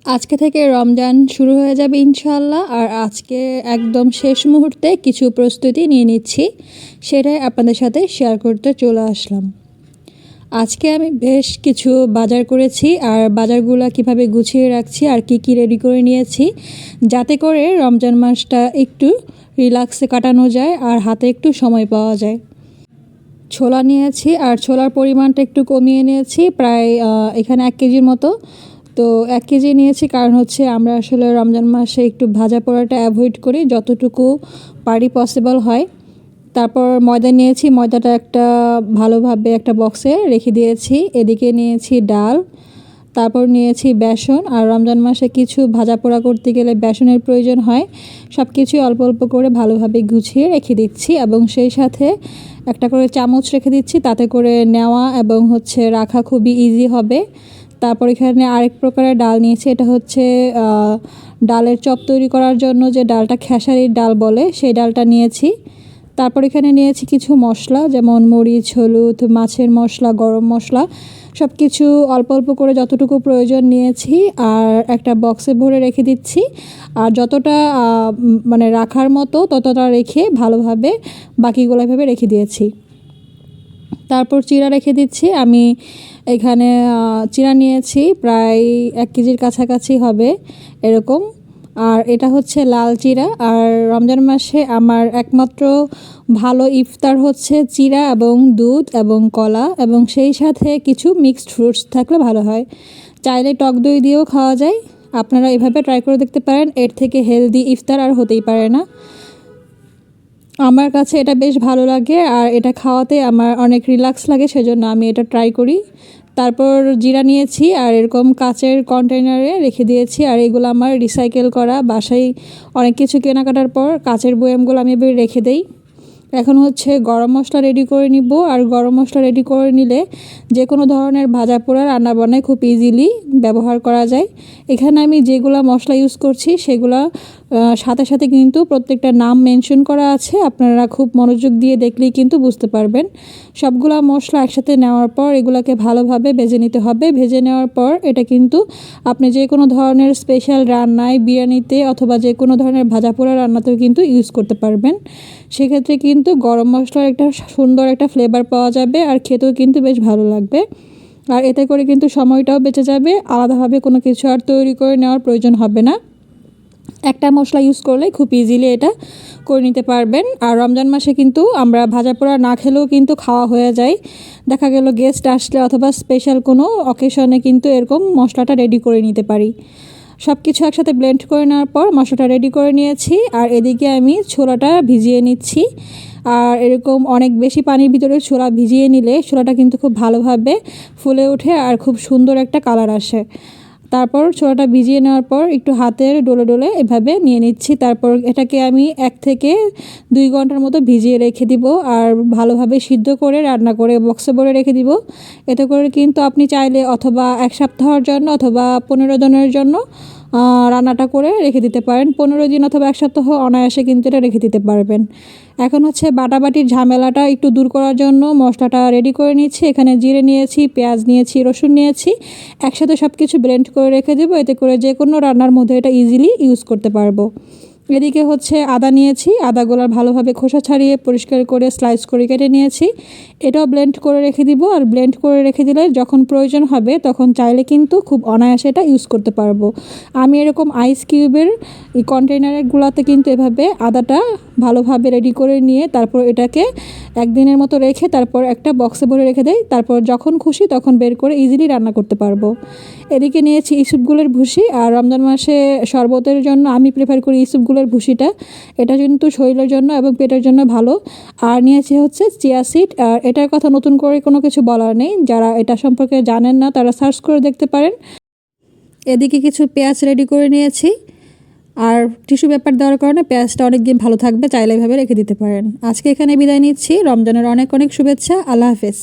আজকে থেকে রমজান শুরু হয়ে যাবে ইনশাআল্লাহ। আর আজকে একদম শেষ মুহূর্তে কিছু প্রস্তুতি নিয়ে নিচ্ছি, সেটাই আপনাদের সাথে শেয়ার করতে চলে আসলাম। আজকে আমি বেশ কিছু বাজার করেছি, আর বাজারগুলো কিভাবে গুছিয়ে রাখছি আর কি কি রেডি করে নিয়েছি, যাতে করে রমজান মাসটা একটু রিল্যাক্সে কাটানো যায় আর হাতে একটু সময় পাওয়া যায়। ছোলা নিয়েছি, আর ছোলার পরিমাণটা একটু কমিয়ে নিয়েছি, প্রায় এখানে 1 কেজির মতো। তো 1 কেজি নিয়েছি কারণ হচ্ছে আমরা আসলে রমজান মাসে একটু ভাজা পোড়াটা অ্যাভয়েড করি যতটুকু পারি পসিবল হয়। তারপর ময়দা নিয়েছি, ময়দাটা ভালোভাবে একটা বক্সে রেখে দিয়েছি। এদিকে নিয়েছি ডাল, তারপর নিয়েছি বেসন। আর রমজান মাসে কিছু ভাজা পোড়া করতে গেলে বেসনের প্রয়োজন হয়। সব কিছুই অল্প অল্প করে ভালোভাবে গুছিয়ে রেখে দিচ্ছি, এবং সেই সাথে একটা করে চামচ রেখে দিচ্ছি, তাতে করে নেওয়া এবং রাখা খুবই ইজি হবে। তারপর এখানে আরেক প্রকারের ডাল নিয়েছি, এটা হচ্ছে ডালের চপ তৈরি করার জন্য যে ডালটা খেসারির ডাল বলে, সেই ডালটা নিয়েছি। তারপর এখানে নিয়েছি কিছু মশলা, যেমন মরিচ, হলুদ, মাছের মশলা, গরম মশলা, সব কিছু অল্প অল্প করে যতটুকু প্রয়োজন নিয়েছি, আর একটা বক্সে ভরে রেখে দিচ্ছি। আর যতটা রাখার মতো ততটা রেখে ভালোভাবে বাকিগুলো এভাবে রেখে দিয়েছি। তারপর চিড়া রেখে দিচ্ছি। আমি এখানে চিড়া নিয়েছি, প্রায় 1 কেজির কাছাকাছি হবে এরকম। আর এটা হচ্ছে লাল চিড়া। আর রমজান মাসে আমার একমাত্র ভালো ইফতার হচ্ছে চিড়া এবং দুধ এবং কলা, এবং সেই সাথে কিছু মিক্সড ফ্রুটস থাকলে ভালো হয়। চাইলে টক দই দিয়েও খাওয়া যায়। আপনারা এভাবে ট্রাই করে দেখতে পারেন, এর থেকে হেলদি ইফতার আর হতেই পারে না। আমার কাছে এটা বেশ ভালো লাগে, আর এটা খাওয়াতে আমার অনেক রিল্যাক্স লাগে, সেজন্য আমি এটা ট্রাই করি। তারপর জিরা নিয়েছি, আর এরকম কাচের কন্টেনারে রেখে দিয়েছি। আর এগুলো আমার রিসাইকেল করা, বাসায় অনেক কিছু কেনাকাটার পর কাচের বয়ামগুলো আমি এবার রেখে দেই। এখন গরম মশলা রেডি করে নিব। আর গরম মশলা রেডি করে নিলে যে কোনো ধরনের ভাজা পোড়া রান্নাবান্নায় খুব ইজিলি ব্যবহার করা যায়। এখানে আমি যেগুলো মশলা ইউজ করছি সেগুলো সাথে সাথে কিন্তু প্রত্যেকটা নাম মেনশন করা আছে, আপনারা খুব মনোযোগ দিয়ে দেখলেই কিন্তু বুঝতে পারবেন। সবগুলা মশলা একসাথে নেওয়ার পর এগুলোকে ভালোভাবে ভেজে নিতে হবে। ভেজে নেওয়ার পর এটা কিন্তু আপনি যে কোনো ধরনের স্পেশাল রান্নায়, বিরিয়ানিতে অথবা যে কোনো ধরনের ভাজা পোড়া রান্নাতেও কিন্তু ইউজ করতে পারবেন। সেক্ষেত্রে কিন্তু গরম মশলার একটা সুন্দর একটা ফ্লেভার পাওয়া যাবে, আর খেতেও কিন্তু বেশ ভালো লাগবে। আর এতে করে কিন্তু সময়টাও বেঁচে যাবে, আলাদাভাবে কোনো কিছু আর তৈরি করে নেওয়ার প্রয়োজন হবে না। একটা মশলা ইউজ করলে খুব ইজিলি এটা করে নিতে পারবেন। আর রমজান মাসে কিন্তু আমরা ভাজা পোড়া না খেলেও কিন্তু খাওয়া হয়ে যায়। দেখা গেল গেস্ট আসলে অথবা স্পেশাল কোনো অকেশনে কিন্তু এরকম মশলাটা রেডি করে নিতে পারি। সব কিছু একসাথে ব্লেন্ড করে নেওয়ার পর মশলাটা রেডি করে নিয়েছি। আর এদিকে আমি ছোলাটা ভিজিয়ে নিচ্ছি। আর এরকম অনেক বেশি পানির ভিতরে ছোলা ভিজিয়ে নিলে ছোলাটা কিন্তু খুব ভালোভাবে ফুলে ওঠে আর খুব সুন্দর একটা কালার আসে। তারপর ছোলাটা ভিজিয়ে নেওয়ার পর একটু হাতের ডলে ডলে এভাবে নিয়ে নিচ্ছি। তারপর এটাকে আমি 1 থেকে 2 ঘন্টার মতো ভিজিয়ে রেখে দিব, আর ভালোভাবে সিদ্ধ করে রান্না করে বক্সে ভরে রেখে দিব। এতে করে কিন্তু আপনি চাইলে অথবা 1 সপ্তাহের জন্য অথবা 15 দিনের জন্য রান্নাটা করে রেখে দিতে পারেন। 15 দিন অথবা 1 সপ্তাহ অনায়াসে কিন্তু এটা রেখে দিতে পারবেন। এখন বাটাবাটির ঝামেলাটা একটু দূর করার জন্য মশলাটা রেডি করে নিচ্ছি। এখানে জিরে নিয়েছি, পেঁয়াজ নিয়েছি, রসুন নিয়েছি, একসাথে সব কিছু ব্লেন্ড করে রেখে দেবো। এতে করে যে কোনো রান্নার মধ্যে এটা ইজিলি ইউজ করতে পারবো। এদিকে আদা নিয়েছি, আদাগুলার ভালোভাবে খোসা ছাড়িয়ে পরিষ্কার করে স্লাইস করে কেটে নিয়েছি। এটাও ব্লেন্ড করে রেখে দিব। আর ব্লেন্ড করে রেখে দিলে যখন প্রয়োজন হবে তখন চাইলে কিন্তু খুব অনায়াসে এটা ইউজ করতে পারবো। আমি এরকম আইস কিউবের এই কন্টেনারগুলোতে কিন্তু এভাবে আদাটা ভালোভাবে রেডি করে নিয়ে তারপর এটাকে 1 দিনের মতো রেখে তারপর একটা বক্সে ভরে রেখে দেই। তারপর যখন খুশি তখন বের করে ইজিলি রান্না করতে পারবো। এদিকে নিয়েছি ইসুপগুলের ভুসি। আর রমজান মাসে শরবতের জন্য আমি প্রেফার করি ইসুপগুলের ভুসিটা। এটা কিন্তু শরীরের জন্য এবং পেটের জন্য ভালো। আর নিয়েছি চিয়া সিড। আর এটার কথা নতুন করে কোনো কিছু বলার নেই, যারা এটা সম্পর্কে জানেন না তারা সার্চ করে দেখতে পারেন। এদিকে কিছু পেঁয়াজ রেডি করে নিয়েছি, আর টিস্যু পেপার দেওয়ার কারণে পেঁয়াজটা অনেক দিন ভালো থাকবে, চাইলে এভাবে রেখে দিতে পারেন। আজকে এখানে বিদায় নিচ্ছি। রমজানের অনেক অনেক শুভেচ্ছা। আল্লাহ হাফেজ।